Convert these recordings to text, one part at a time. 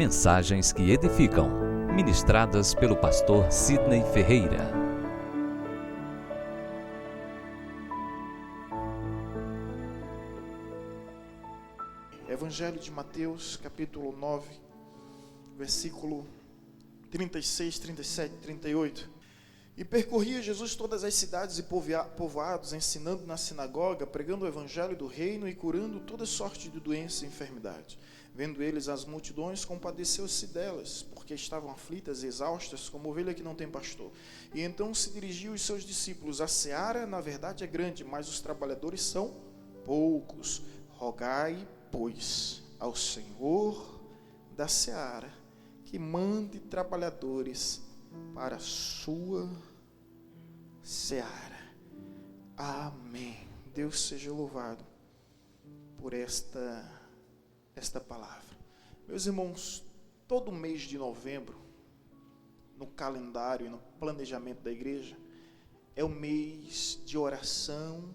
Mensagens que edificam, ministradas pelo pastor Sidney Ferreira. Evangelho de Mateus, capítulo 9, versículo 36, 37, 38. E percorria Jesus todas as cidades e povoados, ensinando na sinagoga, pregando o evangelho do reino e curando toda sorte de doença e enfermidade. Vendo eles as multidões, compadeceu-se delas, porque estavam aflitas e exaustas, como ovelha que não tem pastor. E então se dirigiu aos seus discípulos: a seara, na verdade, é grande, mas os trabalhadores são poucos. Rogai, pois, ao Senhor da seara, que mande trabalhadores para a sua seara. Amém. Deus seja louvado por esta palavra. Meus irmãos, todo mês de novembro, no calendário e no planejamento da igreja, é o mês de oração,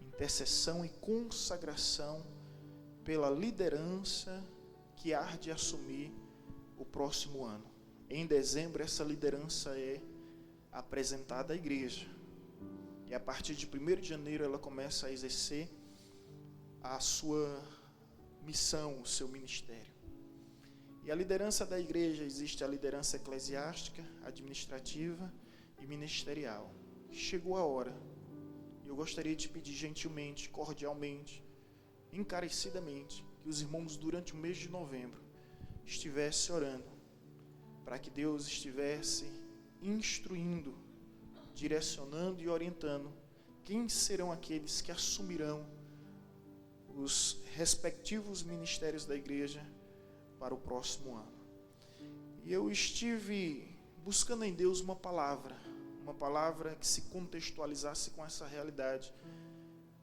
intercessão e consagração pela liderança que há de assumir o próximo ano. Em dezembro, essa liderança é apresentada à igreja. E a partir de 1º de janeiro, ela começa a exercer a sua missão, o seu ministério. E a liderança da igreja, existe a liderança eclesiástica, administrativa e ministerial. Chegou a hora. Eu gostaria de pedir gentilmente, cordialmente, encarecidamente, que os irmãos durante o mês de novembro estivessem orando, para que Deus estivesse instruindo, direcionando e orientando quem serão aqueles que assumirão os respectivos ministérios da igreja para o próximo ano. E eu estive buscando em Deus uma palavra que se contextualizasse com essa realidade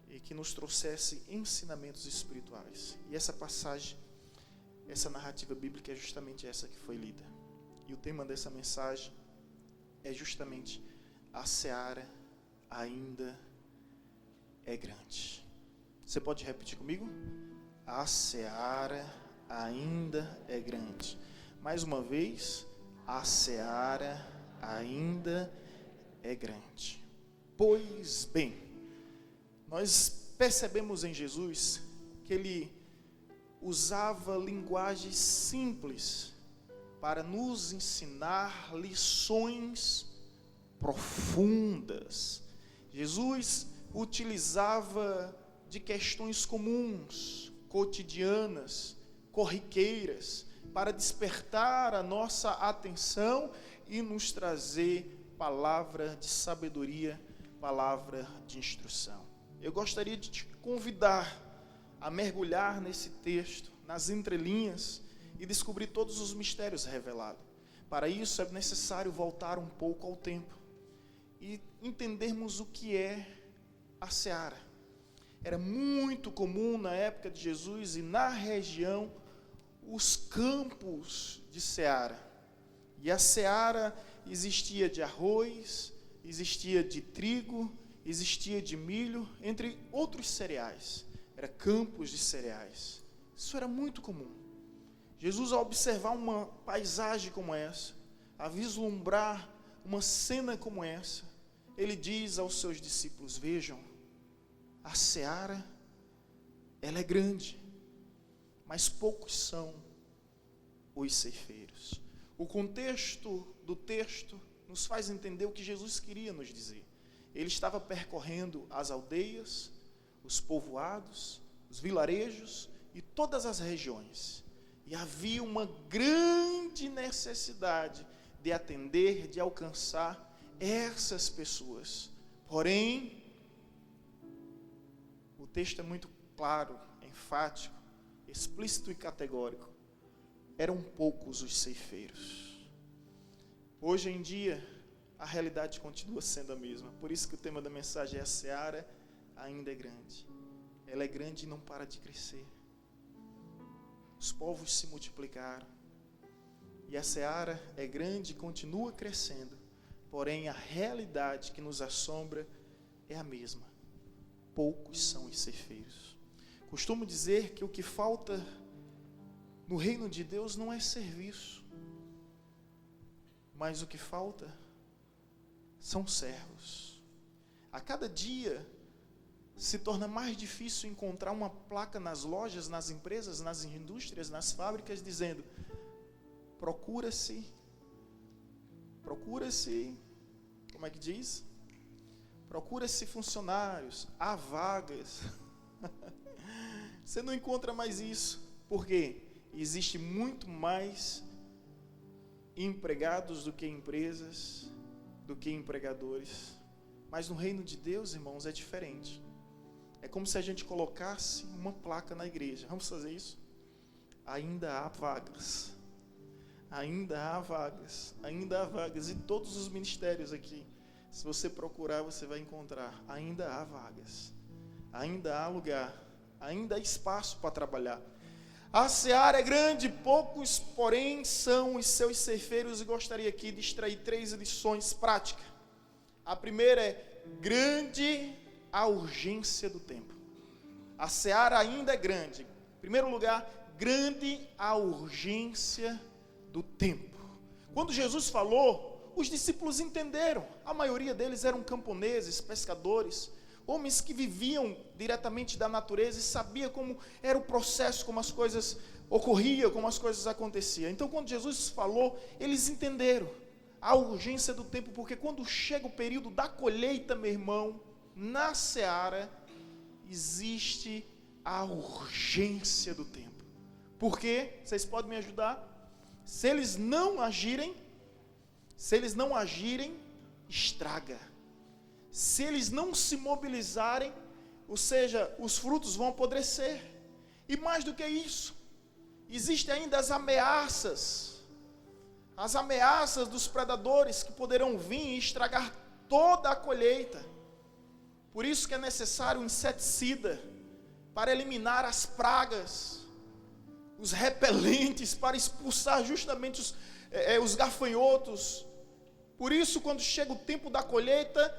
e que nos trouxesse ensinamentos espirituais. E essa passagem, essa narrativa bíblica é justamente essa que foi lida. E o tema dessa mensagem é justamente: a seara ainda é grande. Você pode repetir comigo? A seara ainda é grande. Mais uma vez, a seara ainda é grande. Pois bem, nós percebemos em Jesus que ele usava linguagem simples para nos ensinar lições profundas. Jesus utilizava de questões comuns, cotidianas, corriqueiras, para despertar a nossa atenção e nos trazer palavra de sabedoria, palavra de instrução. Eu gostaria de te convidar a mergulhar nesse texto, nas entrelinhas, e descobrir todos os mistérios revelados. Para isso é necessário voltar um pouco ao tempo e entendermos o que é a seara. Era muito comum na época de Jesus e na região os campos de seara. E a seara existia de arroz, existia de trigo, existia de milho, entre outros cereais. Era campos de cereais. Isso era muito comum. Jesus, ao observar uma paisagem como essa, a vislumbrar uma cena como essa, ele diz aos seus discípulos: vejam, a seara, ela é grande, mas poucos são os ceifeiros. O contexto do texto nos faz entender o que Jesus queria nos dizer. Ele estava percorrendo as aldeias, os povoados, os vilarejos e todas as regiões. E havia uma grande necessidade de atender, de alcançar essas pessoas. Porém, o texto é muito claro, enfático, explícito e categórico. Eram poucos os ceifeiros. Hoje em dia, a realidade continua sendo a mesma. Por isso que o tema da mensagem é: a seara ainda é grande. Ela é grande e não para de crescer. Os povos se multiplicaram. E a seara é grande e continua crescendo. Porém, a realidade que nos assombra é a mesma. Poucos são os ceifeiros. Costumo dizer que o que falta No reino de Deus não é serviço, mas o que falta são servos. A cada dia se torna mais difícil encontrar uma placa nas lojas, nas empresas, nas indústrias, nas fábricas, dizendo: procura-se, como é que diz? Procura-se funcionários, há vagas. Você não encontra mais isso. Por quê? Existe muito mais empregados do que empresas, do que empregadores. Mas no reino de Deus, irmãos, é diferente. É como se a gente colocasse uma placa na igreja. Vamos fazer isso? Ainda há vagas. Ainda há vagas. Ainda há vagas. E todos os ministérios aqui, se você procurar, você vai encontrar. Ainda há vagas. Ainda há lugar. Ainda há espaço para trabalhar. A seara é grande, poucos, porém, são os seus ceifeiros. E gostaria aqui de extrair 3 lições práticas. A primeira é: grande a urgência do tempo. A seara ainda é grande. Em primeiro lugar, grande a urgência do tempo. Quando Jesus falou, os discípulos entenderam. A maioria deles eram camponeses, pescadores, homens que viviam diretamente da natureza e sabiam como era o processo, como as coisas ocorriam, como as coisas aconteciam. Então, quando Jesus falou, eles entenderam a urgência do tempo, porque quando chega o período da colheita, meu irmão, na seara, existe a urgência do tempo. Por quê? Vocês podem me ajudar? Se eles não agirem, estraga. Se eles não se mobilizarem, ou seja, os frutos vão apodrecer. E mais do que isso, existem ainda as ameaças dos predadores que poderão vir e estragar toda a colheita. Por isso que é necessário um inseticida para eliminar as pragas, os repelentes, para expulsar justamente os gafanhotos. Por isso, quando chega o tempo da colheita,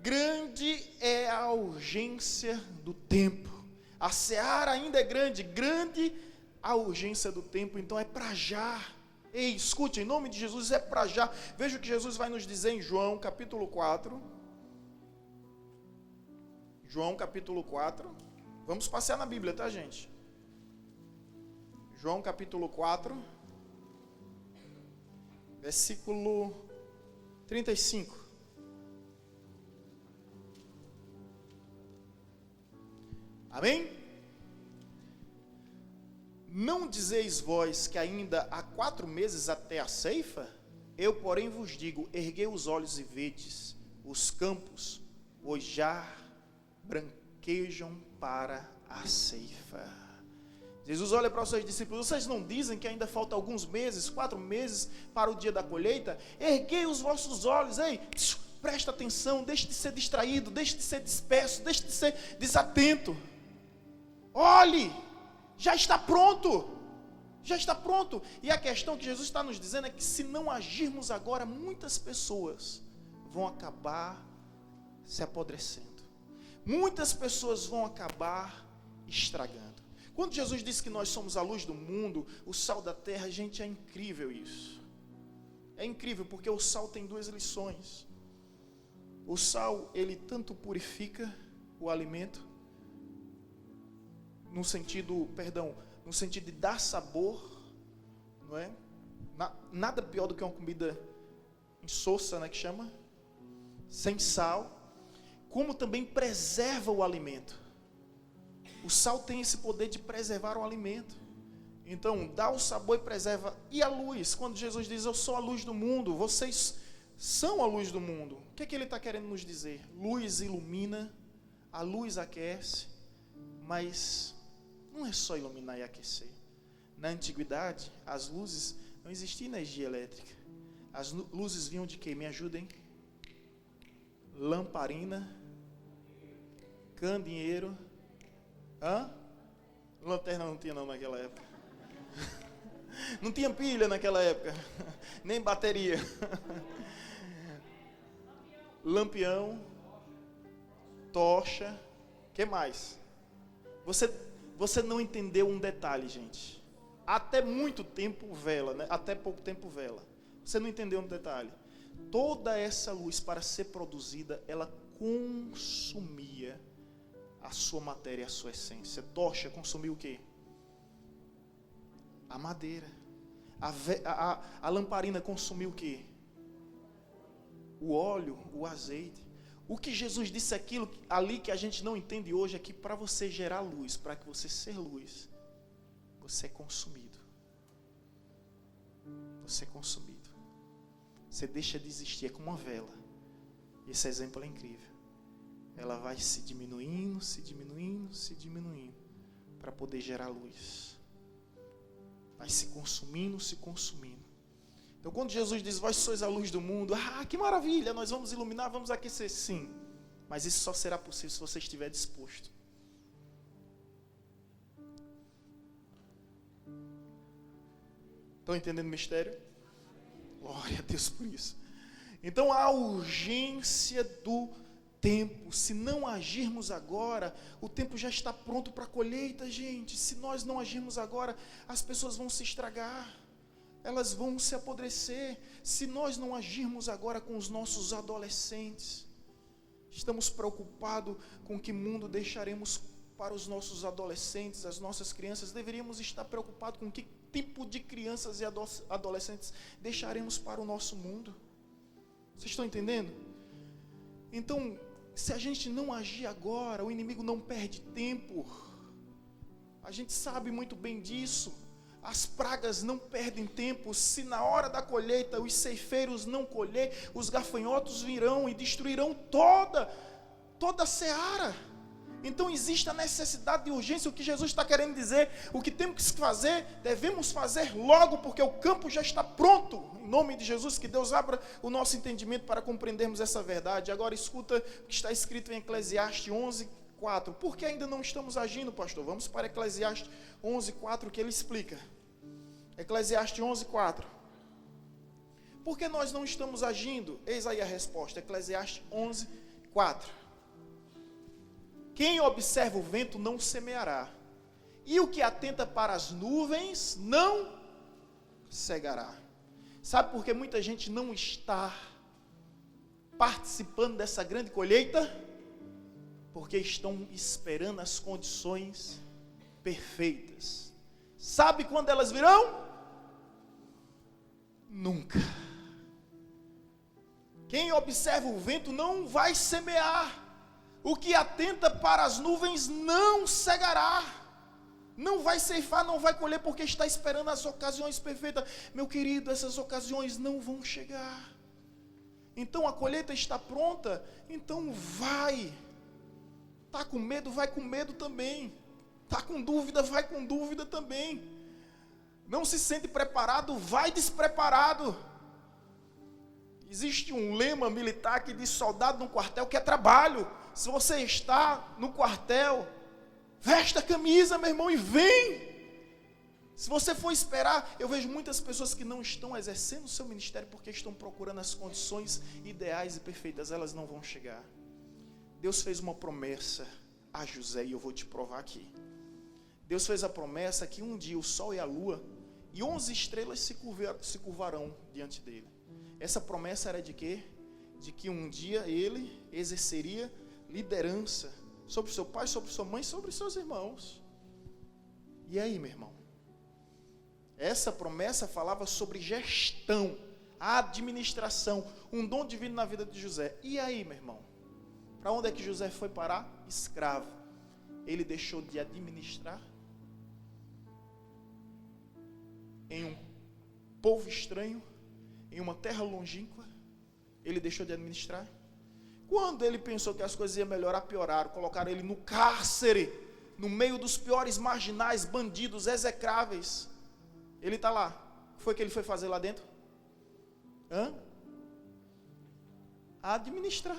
grande é a urgência do tempo. A seara ainda é grande, grande a urgência do tempo, então é para já. Ei, escute, em nome de Jesus, é para já. Veja o que Jesus vai nos dizer em João capítulo 4. João capítulo 4. Vamos passear na Bíblia, tá, gente? João capítulo 4, versículo 35. Amém? Não dizeis vós que ainda há 4 meses até a ceifa? Eu, porém, vos digo: erguei os olhos e vedes, os campos, pois já branquejam para a ceifa. Jesus olha para os seus discípulos: vocês não dizem que ainda falta alguns meses, 4 meses para o dia da colheita? Erguei os vossos olhos, ei, presta atenção, deixe de ser distraído, deixe de ser disperso, deixe de ser desatento. Olhe, já está pronto, já está pronto. E a questão que Jesus está nos dizendo é que se não agirmos agora, muitas pessoas vão acabar se apodrecendo. Muitas pessoas vão acabar estragando. Quando Jesus disse que nós somos a luz do mundo, o sal da terra, gente, é incrível isso. É incrível porque o sal tem 2 lições. O sal, ele tanto purifica o alimento, no sentido de dar sabor, não é? Nada pior do que uma comida insossa, né, que chama, sem sal, como também preserva o alimento. O sal tem esse poder de preservar o alimento. Então, dá o sabor e preserva. E a luz, quando Jesus diz: eu sou a luz do mundo, vocês são a luz do mundo. O que é que ele está querendo nos dizer? Luz ilumina, a luz aquece, mas não é só iluminar e aquecer. Na antiguidade, as luzes, não existia energia elétrica. As luzes vinham de quê? Me ajudem. Lamparina, candeeiro. Lanterna não tinha não naquela época. Não tinha pilha naquela época, nem bateria. Lampião, tocha, que mais? Você não entendeu um detalhe, gente. até muito tempo vela, né? Até pouco tempo vela. Você não entendeu um detalhe. Toda essa luz, para ser produzida, ela consumia a sua matéria, a sua essência. Tocha consumiu o quê? A madeira. A lamparina consumiu o quê? O óleo, o azeite. O que Jesus disse ali que a gente não entende hoje é que para você gerar luz, para que você ser luz, você é consumido. Você é consumido. Você deixa de existir, é como uma vela. Esse exemplo é incrível. Ela vai se diminuindo, se diminuindo, se diminuindo, para poder gerar luz. Vai se consumindo, se consumindo. Então quando Jesus diz, vós sois a luz do mundo, que maravilha, nós vamos iluminar, vamos aquecer, sim. Mas isso só será possível se você estiver disposto. Estão entendendo o mistério? Glória a Deus por isso. Então a urgência do tempo, se não agirmos agora, o tempo já está pronto para a colheita, gente. Se nós não agirmos agora, as pessoas vão se estragar. Elas vão se apodrecer. Se nós não agirmos agora com os nossos adolescentes, estamos preocupados com que mundo deixaremos para os nossos adolescentes, as nossas crianças. Deveríamos estar preocupados com que tipo de crianças e adolescentes deixaremos para o nosso mundo. Vocês estão entendendo? Então, se a gente não agir agora, o inimigo não perde tempo. A gente sabe muito bem disso. As pragas não perdem tempo. Se na hora da colheita os ceifeiros não colher, os gafanhotos virão e destruirão toda a seara. Então existe a necessidade de urgência. O que Jesus está querendo dizer, o que temos que fazer, devemos fazer logo, porque o campo já está pronto. Em nome de Jesus, que Deus abra o nosso entendimento para compreendermos essa verdade. Agora escuta o que está escrito em Eclesiastes 11:4. Por que ainda não estamos agindo, pastor? Vamos para Eclesiastes 11:4, que ele explica. Eclesiastes 11:4. Por que nós não estamos agindo? Eis aí a resposta. Eclesiastes 11:4. Quem observa o vento não semeará, e o que atenta para as nuvens não cegará. Sabe por que muita gente não está participando dessa grande colheita? Porque estão esperando as condições perfeitas. Sabe quando elas virão? Nunca. Quem observa o vento não vai semear. O que atenta para as nuvens não cegará. Não vai ceifar, não vai colher, porque está esperando as ocasiões perfeitas. Meu querido, essas ocasiões não vão chegar. Então a colheita está pronta, então vai. Está com medo, vai com medo também. Está com dúvida, vai com dúvida também. Não se sente preparado, vai despreparado. Existe um lema militar que diz: soldado no quartel quer trabalho. Se você está no quartel, veste a camisa, meu irmão, e vem. Se você for esperar, eu vejo muitas pessoas que não estão exercendo o seu ministério porque estão procurando as condições ideais e perfeitas. Elas não vão chegar. Deus fez uma promessa a José, e eu vou te provar aqui. Deus fez a promessa que um dia o sol e a lua e 11 estrelas se curvarão diante dele. Essa promessa era de quê? De que um dia ele exerceria liderança sobre seu pai, sobre sua mãe, sobre seus irmãos. E aí, meu irmão? Essa promessa falava sobre gestão, administração, um dom divino na vida de José. E aí, meu irmão? Para onde é que José foi parar? Escravo. Ele deixou de administrar em um povo estranho, em uma terra longínqua. Ele deixou de administrar. Quando ele pensou que as coisas iam melhorar, pioraram. Colocaram ele no cárcere, no meio dos piores marginais, bandidos, execráveis. Ele está lá. O que foi que ele foi fazer lá dentro? Administrar.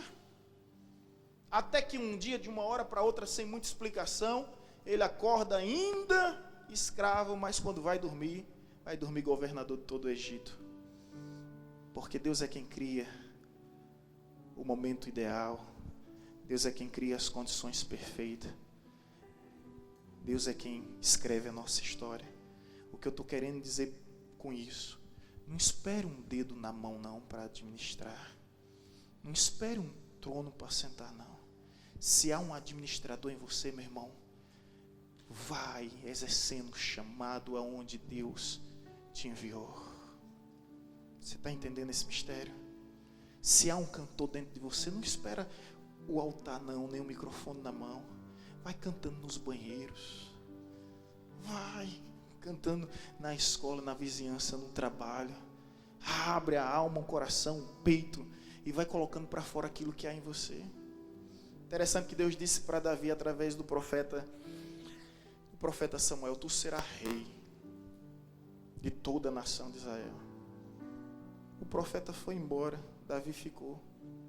Até que um dia, de uma hora para outra, sem muita explicação, ele acorda ainda escravo, mas quando vai dormir governador de todo o Egito. Porque Deus é quem cria o momento ideal. Deus é quem cria as condições perfeitas. Deus é quem escreve a nossa história. O que eu estou querendo dizer com isso? Não espere um dedo na mão não para administrar. Não espere um trono para sentar não. Se há um administrador em você, meu irmão, vai exercendo o chamado aonde Deus te enviou. Você está entendendo esse mistério? Se há um cantor dentro de você, não espera o altar não, nem o microfone na mão. Vai cantando nos banheiros. Vai cantando na escola, na vizinhança, no trabalho. Abre a alma, o coração, o peito e vai colocando para fora aquilo que há em você. Interessante que Deus disse para Davi através do profeta Samuel: tu serás rei de toda a nação de Israel. O profeta foi embora, Davi ficou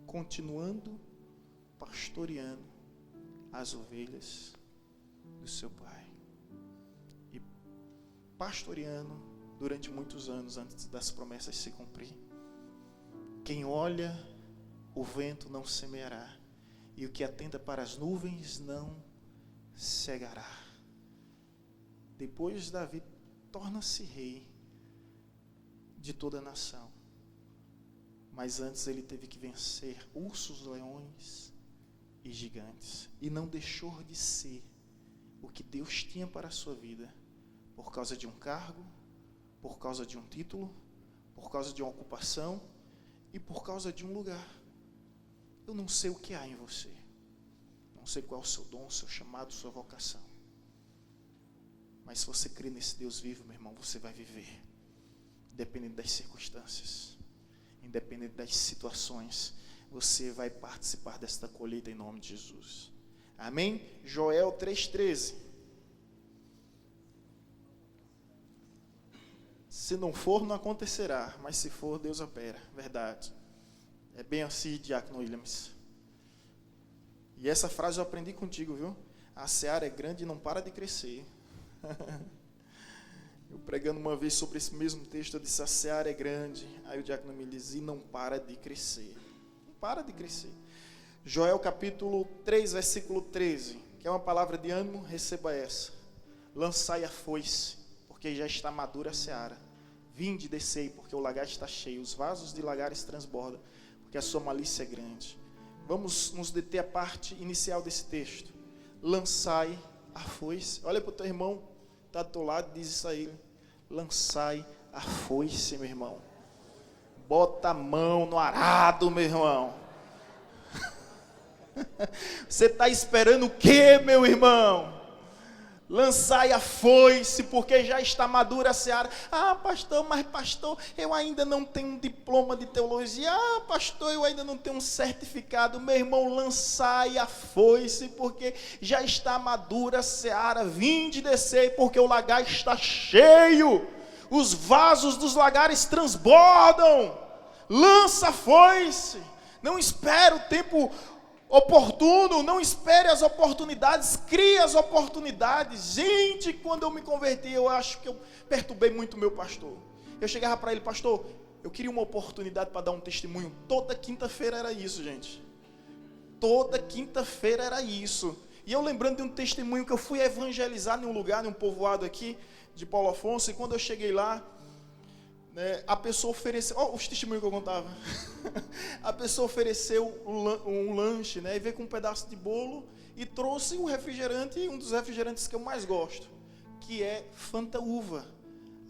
continuando pastoreando as ovelhas do seu pai. E pastoreando durante muitos anos antes das promessas se cumprir. Quem olha o vento não semeará, e o que atenta para as nuvens não cegará. Depois Davi torna-se rei de toda a nação. Mas antes ele teve que vencer ursos, leões e gigantes. E não deixou de ser o que Deus tinha para a sua vida, por causa de um cargo, por causa de um título, por causa de uma ocupação e por causa de um lugar. Eu não sei o que há em você. Não sei qual é o seu dom, o seu chamado, sua vocação. Mas se você crê nesse Deus vivo, meu irmão, você vai viver. Independente das circunstâncias, independente das situações, você vai participar desta colheita em nome de Jesus. Amém? Joel 3,13. Se não for, não acontecerá, mas se for, Deus opera. Verdade. É bem assim, Diácono Williams. E essa frase eu aprendi contigo, viu? A seara é grande e não para de crescer. Eu pregando uma vez sobre esse mesmo texto, eu disse: a seara é grande. Aí o diácono me disse: e não para de crescer. Não para de crescer. Joel capítulo 3, versículo 13, que é uma palavra de ânimo, receba essa. Lançai a foice, porque já está madura a seara. Vinde, descei, porque o lagar está cheio. Os vasos de lagares transbordam, porque a sua malícia é grande. Vamos nos deter a parte inicial desse texto. Lançai a foice. Olha para o teu irmão, está do teu lado, diz isso aí. Lançai a foice, meu irmão. Bota a mão no arado, meu irmão. Você está esperando o quê, meu irmão? Lançai a foice, porque já está madura a seara. Ah, pastor, mas pastor, eu ainda não tenho um diploma de teologia. Ah, pastor, eu ainda não tenho um certificado. Meu irmão, lançai a foice, porque já está madura a seara. Vinde, descei, porque o lagar está cheio. Os vasos dos lagares transbordam. Lança a foice. Não espere o tempo oportuno, não espere as oportunidades, crie as oportunidades. Gente, quando eu me converti, eu acho que eu perturbei muito o meu pastor. Eu chegava para ele: pastor, eu queria uma oportunidade para dar um testemunho. Toda quinta-feira era isso, gente. Toda quinta-feira era isso. E eu lembrando de um testemunho que eu fui evangelizar em um lugar, em um povoado aqui de Paulo Afonso, e quando eu cheguei lá, a pessoa ofereceu, os testemunhos que eu contava, a pessoa ofereceu um lanche, e veio com um pedaço de bolo e trouxe um refrigerante, um dos refrigerantes que eu mais gosto, que é Fanta Uva.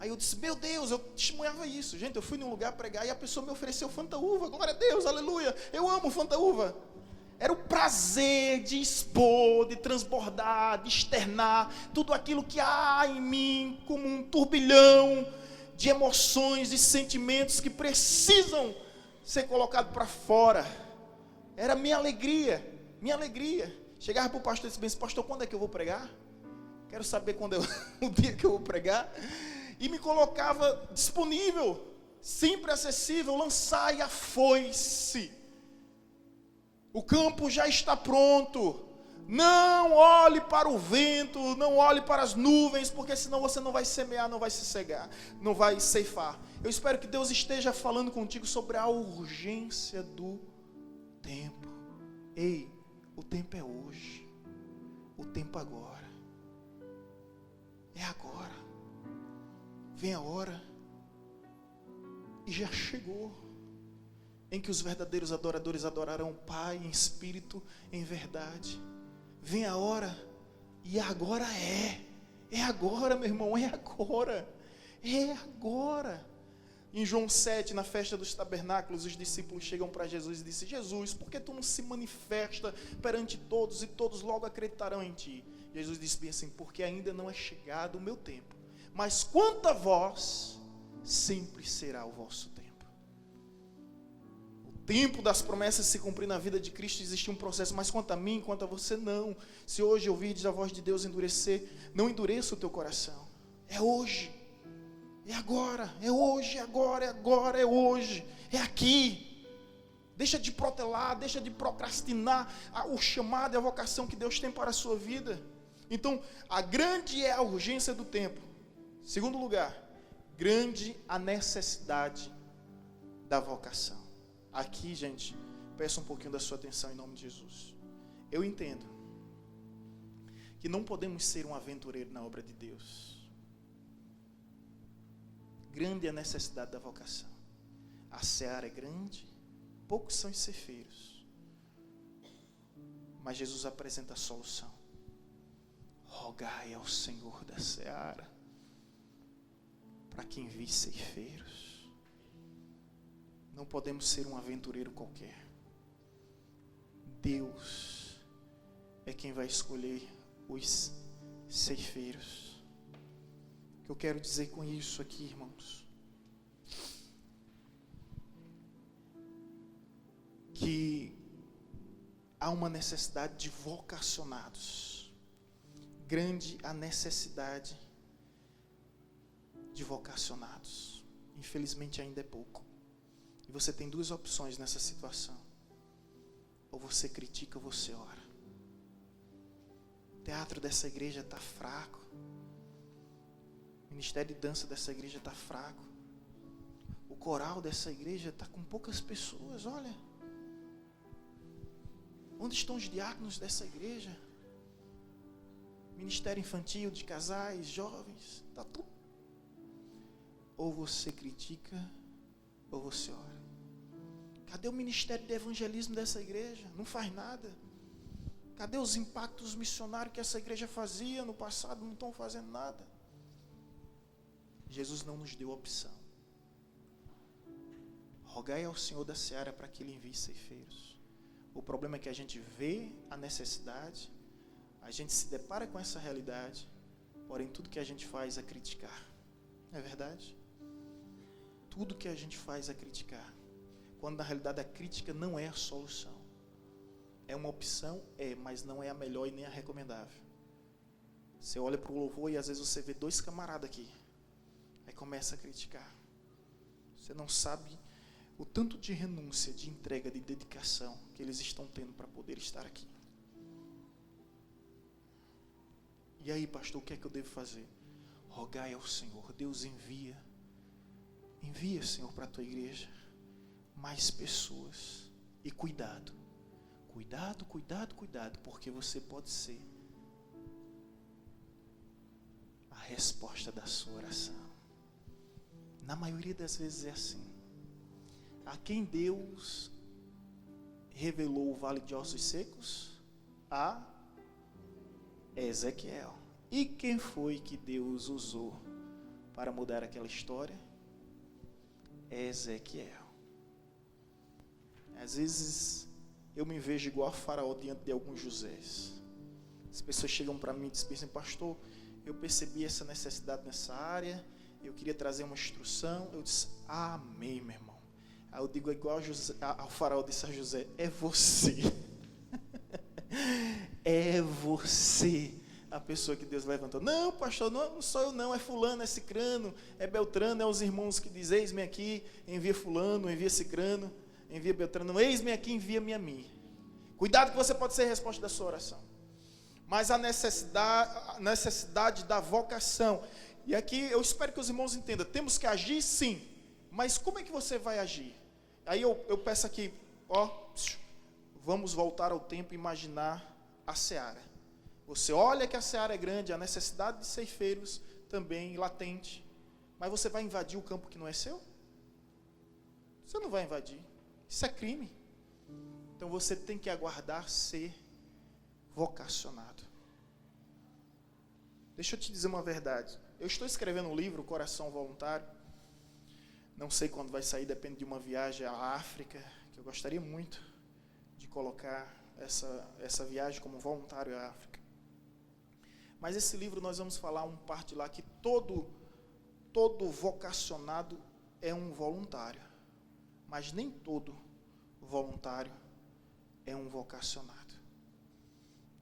Aí eu disse: meu Deus, eu testemunhava isso. Gente, eu fui num lugar pregar e a pessoa me ofereceu Fanta Uva. Glória a Deus, aleluia, eu amo Fanta Uva. Era o prazer de expor, de transbordar, de externar tudo aquilo que há em mim, como um turbilhão de emoções e sentimentos que precisam ser colocados para fora. Era minha alegria, minha alegria. Chegava para o pastor e disse: pastor, quando é que eu vou pregar? Quero saber quando o dia que eu vou pregar. E me colocava disponível, sempre acessível. Lançai a foice. O campo já está pronto. Não olhe para o vento, não olhe para as nuvens, porque senão você não vai semear, não vai se cegar, não vai ceifar. Eu espero que Deus esteja falando contigo sobre a urgência do tempo. Ei, o tempo é hoje. O tempo agora. É agora. Vem a hora, e já chegou, em que os verdadeiros adoradores adorarão o Pai em espírito, em verdade. Vem a hora, e agora é agora, meu irmão, é agora, Em João 7, na festa dos tabernáculos, os discípulos chegam para Jesus e dizem: Jesus, por que tu não se manifesta perante todos e todos logo acreditarão em ti? Jesus disse bem assim: porque ainda não é chegado o meu tempo, mas quanto a vós, sempre será o vosso tempo. O tempo das promessas se cumprir na vida de Cristo, existe um processo, mas quanto a mim, quanto a você, não. Se hoje ouvirdes a voz de Deus endurecer, não endureça o teu coração. É hoje, é agora, é hoje, é hoje, é aqui. Deixa de protelar, deixa de procrastinar o chamado e a vocação que Deus tem para a sua vida. Então, a grande é a urgência do tempo. Segundo lugar, grande a necessidade da vocação. Aqui, gente, peço um pouquinho da sua atenção em nome de Jesus. Eu entendo que não podemos ser um aventureiro na obra de Deus. Grande é a necessidade da vocação. A seara é grande, poucos são os ceifeiros. Mas Jesus apresenta a solução. Rogai ao Senhor da seara para que envie ceifeiros. Não podemos ser um aventureiro qualquer. Deus é quem vai escolher os ceifeiros. O que eu quero dizer com isso aqui, irmãos? Que há uma necessidade de vocacionados. Grande a necessidade de vocacionados. Infelizmente ainda é pouco. E você tem duas opções nessa situação. Ou você critica ou você ora. O teatro dessa igreja está fraco. O ministério de dança dessa igreja está fraco. O coral dessa igreja está com poucas pessoas, olha. Onde estão os diáconos dessa igreja? Ministério infantil, de casais, jovens, está tudo. Ou você critica, ou você ora. Cadê o ministério de evangelismo dessa igreja? Não faz nada. Cadê os impactos missionários que essa igreja fazia no passado? Não estão fazendo nada. Jesus não nos deu opção. Rogai ao Senhor da seara para que Ele envie ceifeiros. O problema é que a gente vê a necessidade, a gente se depara com essa realidade, porém tudo que a gente faz é criticar. Não é verdade? Tudo que a gente faz é criticar. Quando na realidade a crítica não é a solução. É uma opção, mas não é a melhor e nem a recomendável. Você olha para o louvor e às vezes você vê dois camaradas aqui. Aí começa a criticar. Você não sabe o tanto de renúncia, de entrega, de dedicação que eles estão tendo para poder estar aqui. E aí, pastor, o que é que eu devo fazer? Rogai ao Senhor. Deus envia, Senhor, para a tua igreja mais pessoas. E cuidado, porque você pode ser a resposta da sua oração. Na maioria das vezes é assim. A quem Deus revelou o vale de ossos secos? A Ezequiel. E quem foi que Deus usou para mudar aquela história? Ezequiel. Às vezes eu me vejo igual a Faraó diante de alguns Josés. As pessoas chegam para mim e dizem assim: pastor, eu percebi essa necessidade nessa área, eu queria trazer uma instrução. Eu disse: amém, meu irmão. Aí eu digo igual ao Faraó disse a José: é você. É você a pessoa que Deus levantou. Não, pastor, não sou eu não, é fulano, é cicrano, é beltrano, é os irmãos que dizem: eis-me aqui, envia fulano, envia cicrano, envia beltrano, eis-me aqui, envia-me a mim. Cuidado que você pode ser a resposta da sua oração. Mas a necessidade da vocação. E aqui eu espero que os irmãos entendam. Temos que agir, sim. Mas como é que você vai agir? Aí eu peço aqui, vamos voltar ao tempo e imaginar a seara. Você olha que a seara é grande, a necessidade de ceifeiros também latente. Mas você vai invadir o campo que não é seu? Você não vai invadir. Isso é crime. Então você tem que aguardar ser vocacionado. Deixa eu te dizer uma verdade. Eu estou escrevendo um livro, Coração Voluntário. Não sei quando vai sair, depende de uma viagem à África, que eu gostaria muito de colocar essa viagem como voluntário à África. Mas esse livro nós vamos falar uma parte lá que todo vocacionado é um voluntário. Mas nem todo voluntário é um vocacionado.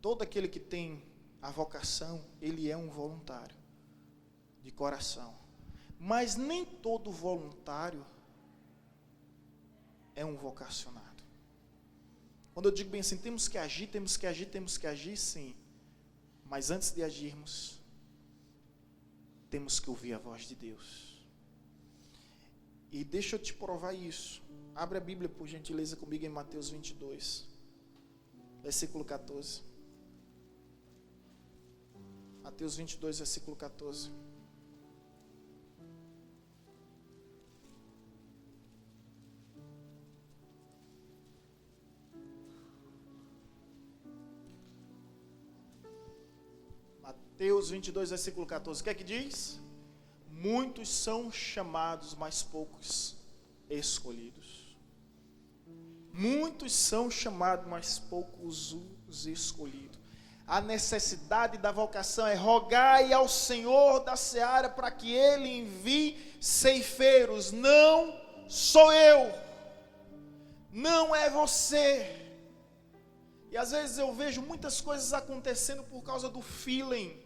Todo aquele que tem a vocação, ele é um voluntário de coração. Mas nem todo voluntário é um vocacionado. Quando eu digo bem assim, temos que agir, sim. Mas antes de agirmos, temos que ouvir a voz de Deus. E deixa eu te provar isso. Abre a Bíblia, por gentileza, comigo em Mateus 22, versículo 14. Mateus 22, versículo 14. Mateus 22, versículo 14. O que é que diz? Muitos são chamados, mas poucos escolhidos. Muitos são chamados, mas poucos os escolhidos. A necessidade da vocação é rogai ao Senhor da seara para que Ele envie ceifeiros. Não sou eu, não é você. E às vezes eu vejo muitas coisas acontecendo por causa do feeling,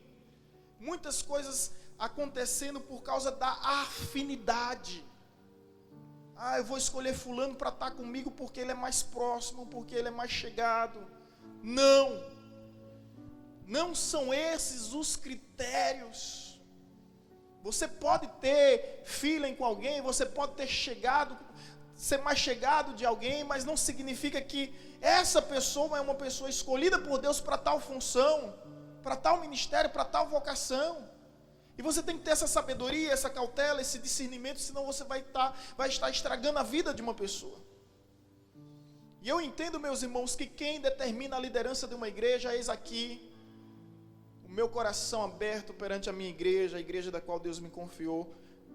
muitas coisas acontecendo por causa da afinidade. Eu vou escolher fulano para estar comigo porque ele é mais próximo, porque ele é mais chegado. Não são esses os critérios. Você pode ter feeling com alguém, você pode ter ser mais chegado de alguém, mas não significa que essa pessoa é uma pessoa escolhida por Deus para tal função, para tal ministério, para tal vocação. E você tem que ter essa sabedoria, essa cautela, esse discernimento, senão você vai estar estragando a vida de uma pessoa. E eu entendo, meus irmãos, que quem determina a liderança de uma igreja, eis aqui o meu coração aberto perante a minha igreja, a igreja da qual Deus me confiou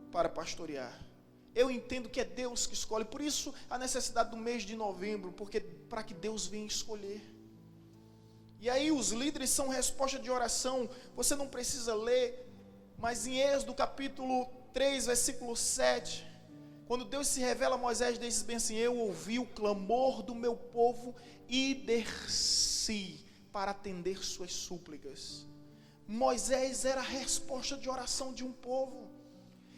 para pastorear. Eu entendo que é Deus que escolhe, por isso a necessidade do mês de novembro, porque para que Deus venha escolher. E aí os líderes são resposta de oração, você não precisa ler, mas em Êxodo capítulo 3, versículo 7, quando Deus se revela a Moisés, diz bem assim: eu ouvi o clamor do meu povo e desci para atender suas súplicas. Moisés era a resposta de oração de um povo.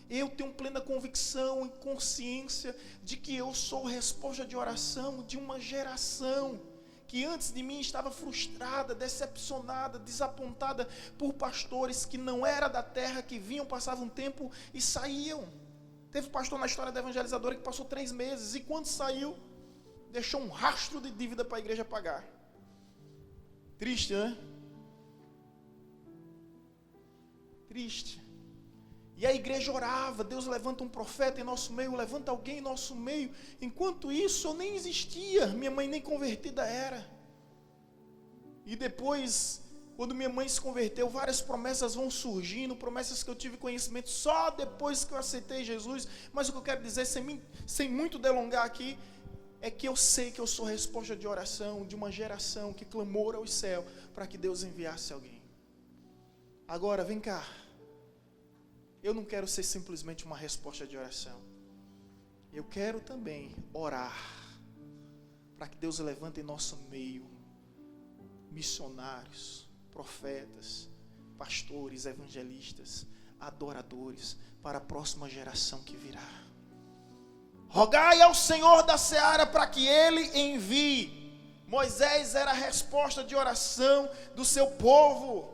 Eu tenho plena convicção e consciência de que eu sou resposta de oração de uma geração que antes de mim estava frustrada, decepcionada, desapontada por pastores que não eram da terra, que vinham, passavam um tempo e saíam. Teve pastor na história da evangelizadora que passou 3 meses e quando saiu, deixou um rastro de dívida para a igreja pagar. Triste, né? Triste. E a igreja orava, Deus levanta um profeta em nosso meio, levanta alguém em nosso meio. Enquanto isso, eu nem existia, minha mãe nem convertida era. E depois, quando minha mãe se converteu, várias promessas vão surgindo, promessas que eu tive conhecimento só depois que eu aceitei Jesus. Mas o que eu quero dizer, sem muito delongar aqui, é que eu sei que eu sou resposta de oração de uma geração que clamou aos céus para que Deus enviasse alguém. Agora, vem cá. Eu não quero ser simplesmente uma resposta de oração. Eu quero também orar para que Deus levante em nosso meio missionários, profetas, pastores, evangelistas, adoradores para a próxima geração que virá. Rogai ao Senhor da seara para que Ele envie. Moisés era a resposta de oração do seu povo.